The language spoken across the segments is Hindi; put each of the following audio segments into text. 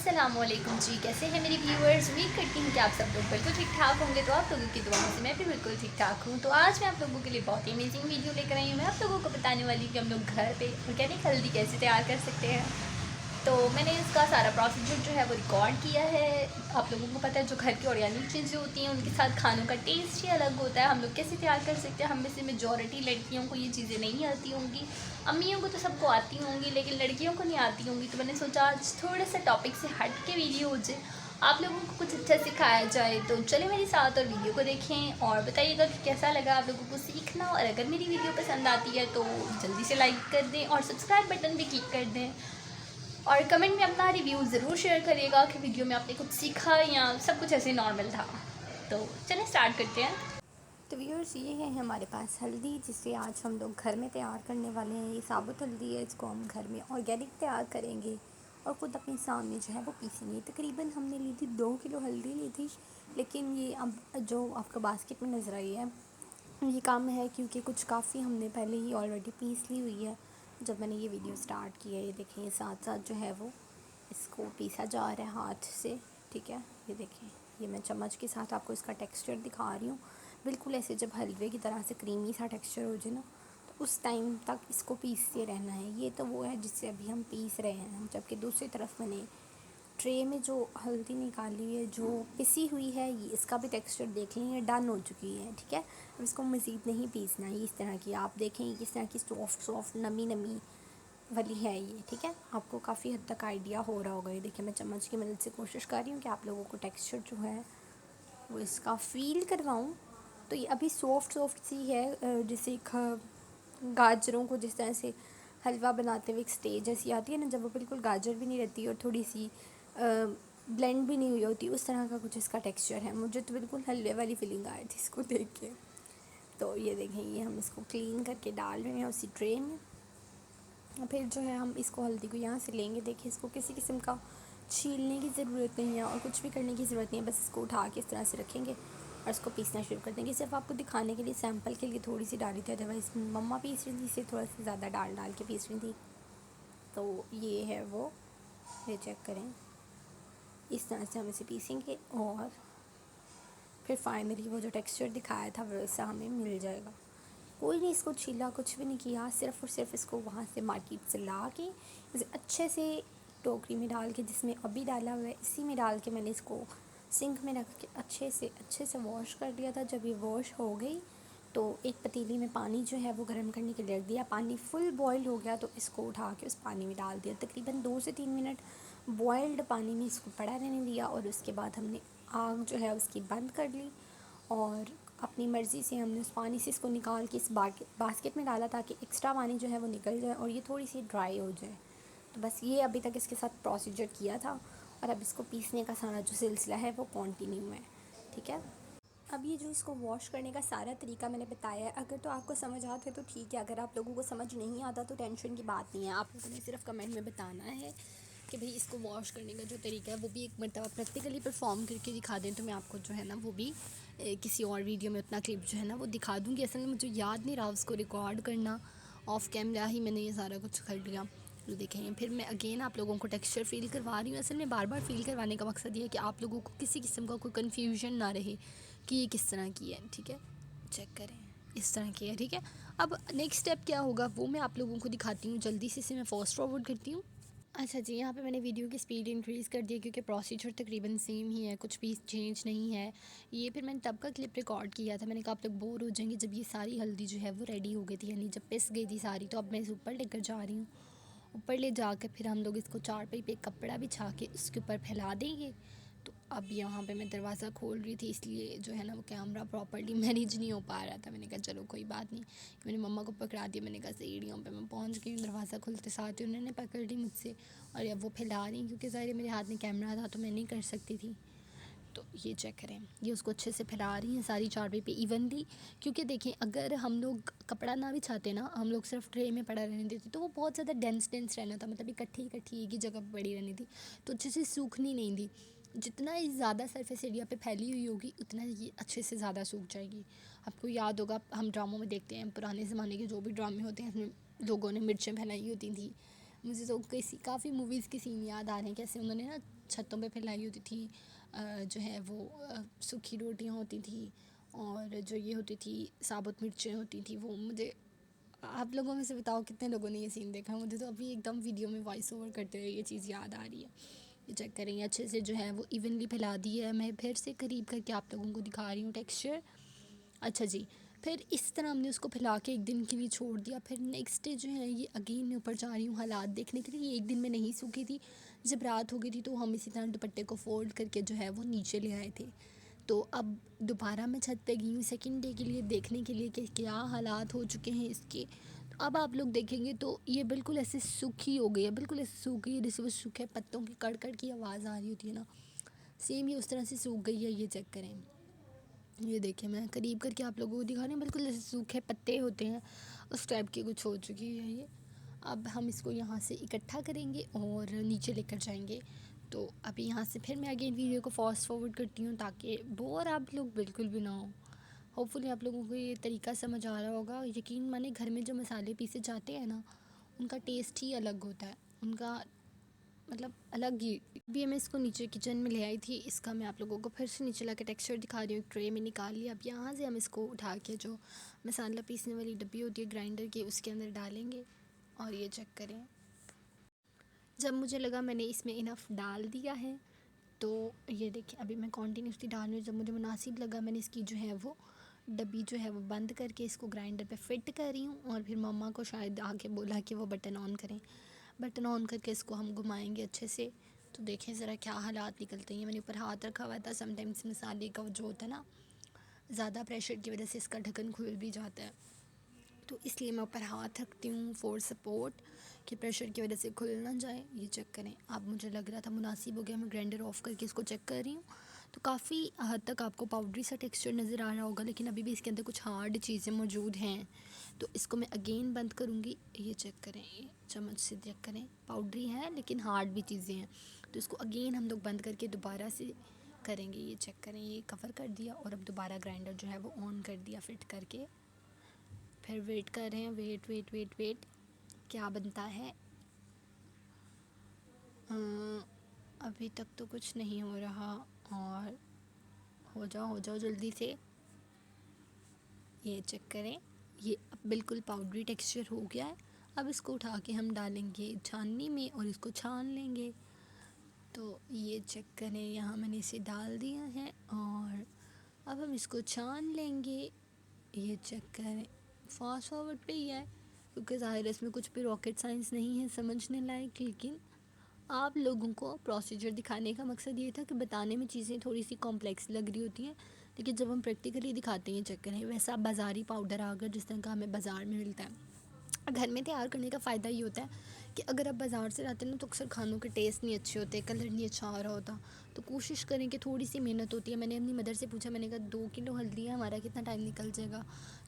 अस्सलामुअलैकुम जी, कैसे हैं मेरी व्यूअर्स। उम्मीद करती हूँ कि आप सब लोग बिल्कुल ठीक ठाक होंगे। तो आप लोगों की दुआओं से मैं भी बिल्कुल ठीक ठाक हूँ। तो आज मैं आप लोगों के लिए बहुत ही अमेजिंग वीडियो लेकर आई हूँ। मैं आप लोगों को बताने वाली हूँ कि हम लोग घर पे ऑर्गेनिक हल्दी कैसे तैयार कर सकते हैं। तो मैंने इसका सारा प्रोसीजर जो है वो रिकॉर्ड किया है। आप लोगों को पता है जो घर की ऑर्गेनिक चीज़ें होती हैं उनके साथ खानों का टेस्ट ही अलग होता है। हम लोग कैसे तैयार कर सकते हैं, हम में से मेजॉरिटी लड़कियों को ये चीज़ें नहीं आती होंगी। अम्मियों को तो सबको आती होंगी लेकिन लड़कियों को नहीं आती होंगी। तो मैंने सोचा आज थोड़े से टॉपिक से हट के वीडियो हो जाए, आप लोगों को कुछ अच्छा सिखाया जाए। तो चले मेरे साथ और वीडियो को देखें और बताइएगा कि कैसा लगा आप लोगों को सीखना। और अगर मेरी वीडियो पसंद आती है तो जल्दी से लाइक कर दें और सब्सक्राइब बटन भी क्लिक कर दें। और कमेंट में अपना रिव्यू ज़रूर शेयर करिएगा कि वीडियो में आपने कुछ सीखा या सब कुछ ऐसे नॉर्मल था। तो चलिए स्टार्ट करते हैं। तो व्यूअर्स, ये है हमारे पास हल्दी जिसे आज हम लोग घर में तैयार करने वाले हैं। ये साबुत हल्दी है, इसको हम घर में ऑर्गेनिक तैयार करेंगे और ख़ुद अपने सामने जो है वो पीसेंगे। तकरीबन हमने ली थी 2 किलो हल्दी ली थी, लेकिन ये अब जो आपको बास्केट में नज़र आई है ये काम है क्योंकि कुछ काफ़ी हमने पहले ही ऑलरेडी पीस ली हुई है। जब मैंने ये वीडियो स्टार्ट की है, ये देखें ये साथ साथ जो है वो इसको पीसा जा रहा है हाथ से। ठीक है, ये देखें, ये मैं चम्मच के साथ आपको इसका टेक्सचर दिखा रही हूँ। बिल्कुल ऐसे जब हलवे की तरह से क्रीमी सा टेक्सचर हो जाए ना, तो उस टाइम तक इसको पीसते रहना है। ये तो वो है जिससे अभी हम पीस रहे हैं, जबकि दूसरी तरफ मैंने ट्रे में जो हल्दी निकाली है जो पिसी हुई है, ये इसका भी टेक्सचर देख लें, ये डन हो चुकी है। ठीक है, अब इसको मज़ीद नहीं पीसना है। इस तरह की आप देखें, किस तरह की सॉफ्ट सॉफ्ट नमी नमी वाली है ये। ठीक है, आपको काफ़ी हद तक आइडिया हो रहा होगा। ये देखिए, मैं चम्मच की मदद से कोशिश कर रही हूँ कि आप लोगों को टेक्सचर जो है वो इसका फ़ील करवाऊँ। तो ये अभी सॉफ्ट सॉफ्ट सी है, जैसे गाजरों को जिस तरह से हलवा बनाते हुए एक स्टेज ऐसी आती है ना, जब वो बिल्कुल गाजर भी नहीं रहती और थोड़ी सी ब्लेंड भी नहीं हुई होती, उस तरह का कुछ इसका टेक्सचर है। मुझे तो बिल्कुल हलवे वाली फीलिंग आई थी इसको देख के। तो ये देखें, ये हम इसको क्लीन करके डाल रहे हैं उसी ट्रे में। और फिर जो है हम इसको हल्दी को यहाँ से लेंगे। देखिए, इसको किसी किस्म का छीलने की ज़रूरत नहीं है और कुछ भी करने की ज़रूरत नहीं है, बस इसको उठा के इस तरह से रखेंगे और इसको पीसना शुरू कर देंगे। सिर्फ आपको दिखाने के लिए, सैंपल के लिए थोड़ी सी डाली थी, अदरवाइज़ मम्मा पीस रही थी, इसे थोड़ा सा ज़्यादा डाल के पीस रही थी। तो ये है वो, ये चेक करें, इस तरह से हम इसे पीसेंगे और फिर फाइनली वो जो टेक्सचर दिखाया था वैसा हमें मिल जाएगा। कोई नहीं इसको छीला, कुछ भी नहीं किया, सिर्फ़ और सिर्फ इसको वहाँ से मार्केट से ला के इसे अच्छे से टोकरी में डाल के, जिसमें अभी डाला हुआ है इसी में डाल के मैंने इसको सिंक में रख के अच्छे से वॉश कर लिया था। जब ये वॉश हो गई तो एक पतीली में पानी जो है वो गर्म करने के लिए रख दिया। पानी फुल बॉयल हो गया तो इसको उठा के उस पानी में डाल दिया। तकरीबन 2 से 3 मिनट बॉयल्ड पानी में इसको पड़ा रहने दिया और उसके बाद हमने आग जो है उसकी बंद कर ली और अपनी मर्ज़ी से हमने उस पानी से इसको निकाल के इस बास्केट में डाला ताकि एक्स्ट्रा पानी जो है वो निकल जाए और ये थोड़ी सी ड्राई हो जाए। तो बस ये अभी तक इसके साथ प्रोसीजर किया था और अब इसको पीसने का सारा जो सिलसिला है वो कंटिन्यू है। ठीक है, अब ये जो इसको वॉश करने का सारा तरीका मैंने बताया है, अगर तो आपको समझ आता है तो ठीक है, अगर आप लोगों को समझ नहीं आता तो टेंशन की बात नहीं है। आप लोगों ने सिर्फ कमेंट में बताना है कि भाई इसको वॉश करने का जो तरीका है वो भी एक मरतबा प्रैक्टिकली परफॉर्म करके दिखा दें, तो मैं आपको जो है ना वो भी किसी और वीडियो में उतना क्लिप जो है ना वो दिखा दूँगी। असल में मुझे याद नहीं रहा उसको रिकॉर्ड करना, ऑफ कैमरा ही मैंने ये सारा कुछ कर लिया। तो देखें, फिर मैं अगेन आप लोगों को टेक्सचर फ़ील करवा रही हूँ। असल में बार बार फ़ील करवाने का मकसद ये है कि आप लोगों को किसी किस्म का कोई कन्फ्यूजन ना रहे कि ये किस तरह की है। ठीक है, चेक करें, इस तरह की है। ठीक है, अब नेक्स्ट स्टेप क्या होगा वो मैं आप लोगों को दिखाती हूँ। जल्दी से इसे मैं फास्ट फॉरवर्ड करती हूँ। अच्छा जी, यहाँ पे मैंने वीडियो की स्पीड इंक्रीज़ कर दी है क्योंकि प्रोसीजर तकरीबन सेम ही है, कुछ भी चेंज नहीं है। ये फिर मैंने तब का क्लिप रिकॉर्ड किया था। मैंने कहा आप लोग बोर हो जाएंगे जब ये सारी हल्दी जो है वो रेडी हो गई थी, यानी जब पिस गई थी सारी। तो अब मैं इसे ऊपर लेकर जा रही हूँ। ऊपर ले जाकर फिर हम लोग इसको चारपाई पे कपड़ा बिछा के उसके ऊपर फैला देंगे। तो अब यहाँ पे मैं दरवाज़ा खोल रही थी, इसलिए जो है ना वो कैमरा प्रॉपर्ली मैनेज नहीं हो पा रहा था। मैंने कहा चलो कोई बात नहीं, मैंने मम्मा को पकड़ा दिया। मैंने कहा सीढ़ियों पे मैं पहुँच गई, दरवाज़ा खुलते साथ ही उन्होंने पकड़ ली मुझसे और अब वो फैला रही, क्योंकि ज़ाहिर है मेरे हाथ में कैमरा था तो मैं नहीं कर सकती थी। तो ये चेक करें, ये उसको अच्छे से फैला रही हैं सारी चारपाई पे इवनली। क्योंकि देखें, अगर हम लोग कपड़ा ना बिछाते ना, हम लोग सिर्फ ट्रे में पड़ा रहने देते तो वो बहुत ज़्यादा डेंस रहना था, मतलब इकट्ठी इकट्ठी एक ही जगह पर पड़ी रहनी थी, तो अच्छे से सूखनी नहीं थी। जितना ये ज़्यादा सरफेस एरिया पे फैली हुई होगी उतना ये अच्छे से ज़्यादा सूख जाएगी। आपको याद होगा, हम ड्रामों में देखते हैं पुराने ज़माने के जो भी ड्रामे होते हैं, इसमें लोगों ने मिर्चें फैलाई होती थी, मुझे तो काफ़ी मूवीज़ के सीन याद आ रहे हैं, कैसे उन्होंने ना छतों पे फैलाई होती थी जो है वो सूखी रोटियां होती थी, और जो ये होती थी साबुत मिर्चें होती थी। वो मुझे, आप लोगों में से बताओ कितने लोगों ने ये सीन देखा। मुझे तो अभी एकदम वीडियो में वॉइस ओवर करते हुए ये चीज़ याद आ रही है। ये चेक करेंगे अच्छे से, जो है वो इवनली फैला दी है। मैं फिर से करीब करके आप लोगों को दिखा रही हूँ टेक्सचर। अच्छा जी, फिर इस तरह हमने उसको फैला के एक दिन के लिए छोड़ दिया। फिर नेक्स्ट डे जो है ये अगेन मैं ऊपर जा रही हूँ हालात देखने के लिए। ये एक दिन में नहीं सूखी थी, जब रात हो गई थी तो हम इसी तरह दुपट्टे को फोल्ड करके जो है वो नीचे ले आए थे। तो अब दोबारा मैं छत पे गई हूँ सेकेंड डे के लिए देखने के लिए कि क्या हालात हो चुके हैं इसके। तो अब आप लोग देखेंगे तो ये बिल्कुल ऐसे सूखी हो गई है, बिल्कुल ऐसे सूख गई है जैसे वो सूखे पत्तों की कड़कड़ की आवाज़ आ रही होती है ना, सेम ये उस तरह से सूख गई है। ये चेक करें, ये देखिए मैं करीब करके आप लोगों को दिखा रही हूँ, बिल्कुल जैसे सूखे पत्ते होते हैं उस टाइप की कुछ हो चुकी है ये। अब हम इसको यहाँ से इकट्ठा करेंगे और नीचे लेकर जाएंगे। तो अभी यहाँ से फिर मैं अगेन वीडियो को फास्ट फॉरवर्ड करती हूँ ताकि बोर आप लोग बिल्कुल भी ना हो। होपफुली आप लोगों को ये तरीका समझ आ रहा होगा। यकीन माने घर में जो मसाले पीसे जाते हैं ना, उनका टेस्ट ही अलग होता है, उनका मतलब अलग ही। अभी मैं इसको नीचे किचन में ले आई थी, इसका मैं आप लोगों को फिर से नीचे ला के टेक्स्चर दिखा रही हूँ। ट्रे में निकाल लिया। अब यहाँ से हम इसको उठा के जो मसाला पीसने वाली डब्बी होती है ग्राइंडर की, उसके अंदर डालेंगे। और ये चेक करें, जब मुझे लगा मैंने इसमें इनफ डाल दिया है, तो ये देखिए अभी मैं कॉन्टीन्यूसली डाल रही हूँ। जब मुझे मुनासिब लगा मैंने इसकी जो है वो डब्बी जो है वो बंद करके इसको ग्राइंडर पे फिट कर रही हूँ। और फिर मम्मा को शायद आके बोला कि वो बटन ऑन करें। बटन ऑन करके इसको हम घुमाएंगे अच्छे से। तो देखें ज़रा क्या हालात निकलते हैं। मैंने ऊपर हाथ रखा हुआ था, समटाइम्स मसाले का जो होता है ना, ज़्यादा प्रेशर की वजह से इसका ढक्कन खुल भी जाता है, तो इसलिए मैं ऊपर हाथ रखती हूँ फॉर सपोर्ट कि प्रेशर की वजह से खुल ना जाए। ये चेक करें, अब मुझे लग रहा था मुनासिब हो गया। मैं ग्राइंडर ऑफ करके इसको चेक कर रही हूँ, तो काफ़ी हद तक आपको पाउडरी सा टेक्सचर नज़र आ रहा होगा, लेकिन अभी भी इसके अंदर कुछ हार्ड चीज़ें मौजूद हैं। तो इसको मैं अगेन बंद करूँगी। ये चेक करें, ये चम्मच से चेक करें, पाउडरी है लेकिन हार्ड भी चीज़ें हैं। तो इसको अगेन हम लोग बंद करके दोबारा से करेंगे। ये चेक करें, ये कवर कर दिया और अब दोबारा ग्राइंडर जो है वो ऑन कर दिया फिट करके। फिर वेट कर रहे हैं, वेट वेट वेट वेट, क्या बनता है। अभी तक तो कुछ नहीं हो रहा, और हो जाओ जल्दी से। ये चेक करें, ये अब बिल्कुल पाउडरी टेक्सचर हो गया है। अब इसको उठा के हम डालेंगे छाननी में और इसको छान लेंगे। तो ये चेक करें, यहाँ मैंने इसे डाल दिया है और अब हम इसको छान लेंगे। ये चेक करें, फास्ट फॉरवर्ड पे ही है क्योंकि ज़ाहिर है इसमें कुछ भी रॉकेट साइंस नहीं है समझने लायक, लेकिन आप लोगों को प्रोसीजर दिखाने का मकसद ये था कि बताने में चीज़ें थोड़ी सी कॉम्प्लेक्स लग रही होती हैं, लेकिन जब हम प्रैक्टिकली दिखाते हैं चेक करें। वैसा बाज़ारी पाउडर आकर जिस तरह का हमें बाज़ार में मिलता है, घर में तैयार करने का फ़ायदा ये होता है कि अगर आप बाज़ार से लाते हैं ना, तो अक्सर खानों के टेस्ट नहीं अच्छे होते, कलर नहीं अच्छा आ रहा होता। तो कोशिश करें कि थोड़ी सी मेहनत होती है। मैंने अपनी मदर से पूछा, मैंने कहा 2 किलो हल्दी है, हमारा कितना टाइम निकल जाएगा।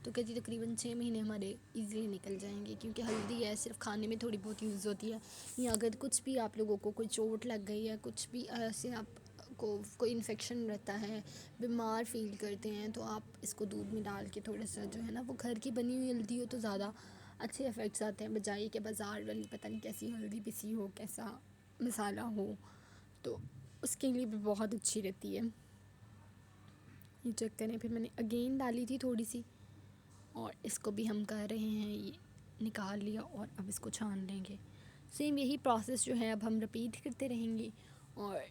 तो कहती तकरीबन 6 महीने हमारे ईज़िली निकल जाएंगे, क्योंकि हल्दी है सिर्फ खाने में थोड़ी बहुत यूज़ होती है। या अगर कुछ भी आप लोगों को कोई चोट लग गई है, कुछ भी ऐसे आप को कोई इन्फेक्शन रहता है, बीमार फील करते हैं, तो आप इसको दूध में डाल के थोड़ा सा जो है ना, वो घर की बनी हुई हल्दी हो तो ज़्यादा अच्छे इफ़ेक्ट्स आते हैं, बजाय कि बाज़ार वाली पता नहीं कैसी हल्दी पिसी हो, कैसा मसाला हो। तो उसके लिए भी बहुत अच्छी रहती है। ये चेक करें, फिर मैंने अगेन डाली थी थोड़ी सी, और इसको भी हम कर रहे हैं, ये निकाल लिया और अब इसको छान लेंगे। सेम यही प्रोसेस जो है अब हम रिपीट करते रहेंगे और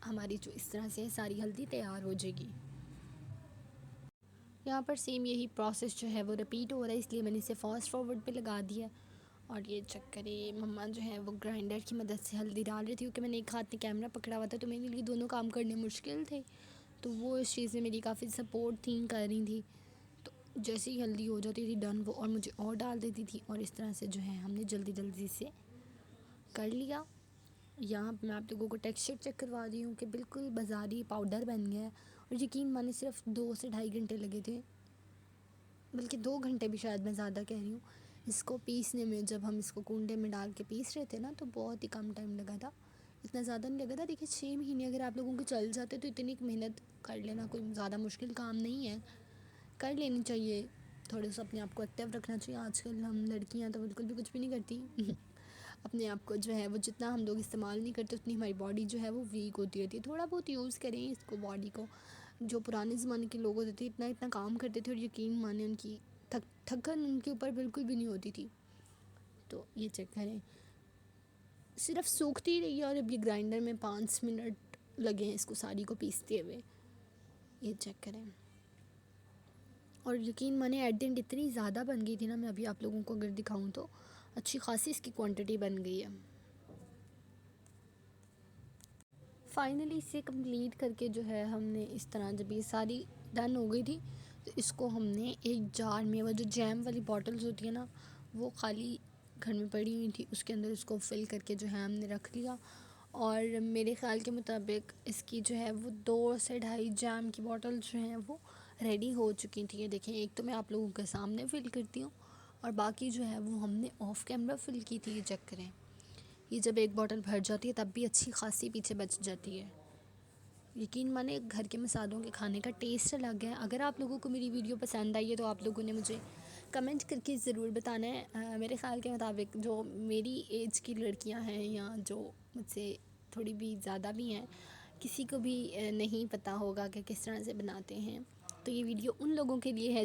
हमारी जो इस तरह से सारी हल्दी तैयार हो जाएगी। यहाँ पर सेम यही प्रोसेस जो है वो रिपीट हो रहा है, इसलिए मैंने इसे फास्ट फॉरवर्ड पे लगा दिया। और ये चेक करें, मम्मा जो है वो ग्राइंडर की मदद से हल्दी डाल रही थी, क्योंकि मैंने एक हाथ में कैमरा पकड़ा हुआ था तो मेरे लिए दोनों काम करने मुश्किल थे। तो वो इस चीज़ में मेरी काफ़ी सपोर्ट थी, कर रही थी। तो जैसे ही हल्दी हो जाती थी डन, वो और मुझे और डाल देती थी, और इस तरह से जो है हमने जल्दी जल्दी से कर लिया। यहाँ मैं आप लोगों को टेक्सचर चेक करवा रही हूँ कि बिल्कुल बाज़ारी पाउडर बन गया है। और यकीन माने सिर्फ 2 से ढाई घंटे लगे थे, बल्कि 2 घंटे भी शायद मैं ज़्यादा कह रही हूँ इसको पीसने में। जब हम इसको कूंडे में डाल के पीस रहे थे ना, तो बहुत ही कम टाइम लगा था, इतना ज़्यादा नहीं लगा था। देखिए 6 महीने अगर आप लोगों को चल जाते तो इतनी मेहनत कर लेना कोई ज़्यादा मुश्किल काम नहीं है, कर लेनी चाहिए। थोड़ा सा अपने आप को एक्टिव रखना चाहिए। आजकल हम लड़कियां तो बिल्कुल भी कुछ भी नहीं करती अपने आप को जो है वो जितना हम लोग इस्तेमाल नहीं करते उतनी हमारी बॉडी जो है वो वीक होती रहती है। थोड़ा बहुत यूज़ करें इसको बॉडी को। जो पुराने ज़माने के लोग होते थे इतना इतना काम करते थे और यकीन माने उनकी थकन उनके ऊपर बिल्कुल भी नहीं होती थी। तो ये चेक करें, सिर्फ सूखती रही है और अभी ग्राइंडर में 5 मिनट लगे हैं इसको सारी को पीसते हुए। ये चेक करें, और यकीन माने एट द एंड इतनी ज़्यादा बन गई थी ना, मैं अभी आप लोगों को अगर दिखाऊं तो अच्छी खासी इसकी क्वांटिटी बन गई है। फाइनली इसे कंप्लीट करके जो है हमने इस तरह जब ये सारी डन हो गई थी तो इसको हमने एक जार में, वो जो जैम वाली बॉटल्स होती है ना वो खाली घर में पड़ी हुई थी, उसके अंदर उसको फिल करके जो है हमने रख लिया। और मेरे ख़्याल के मुताबिक इसकी जो है वो 2 से ढाई जैम की बॉटल जो हैं वो रेडी हो चुकी थी। ये देखें, एक तो मैं आप लोगों के सामने फ़िल करती हूँ और बाकी जो है वो हमने ऑफ़ कैमरा फ़िल की थी। ये चेक करें, ये जब एक बॉटल भर जाती है तब भी अच्छी खासी पीछे बच जाती है। यकीन माने घर के मसालों के खाने का टेस्ट अलग है। अगर आप लोगों को मेरी वीडियो पसंद आई है तो आप लोगों ने मुझे कमेंट करके ज़रूर बताना है। मेरे ख़्याल के मुताबिक जो मेरी एज की लड़कियां हैं या जो मुझसे थोड़ी भी ज़्यादा भी हैं, किसी को भी नहीं पता होगा कि किस तरह से बनाते हैं, तो ये वीडियो उन लोगों के लिए है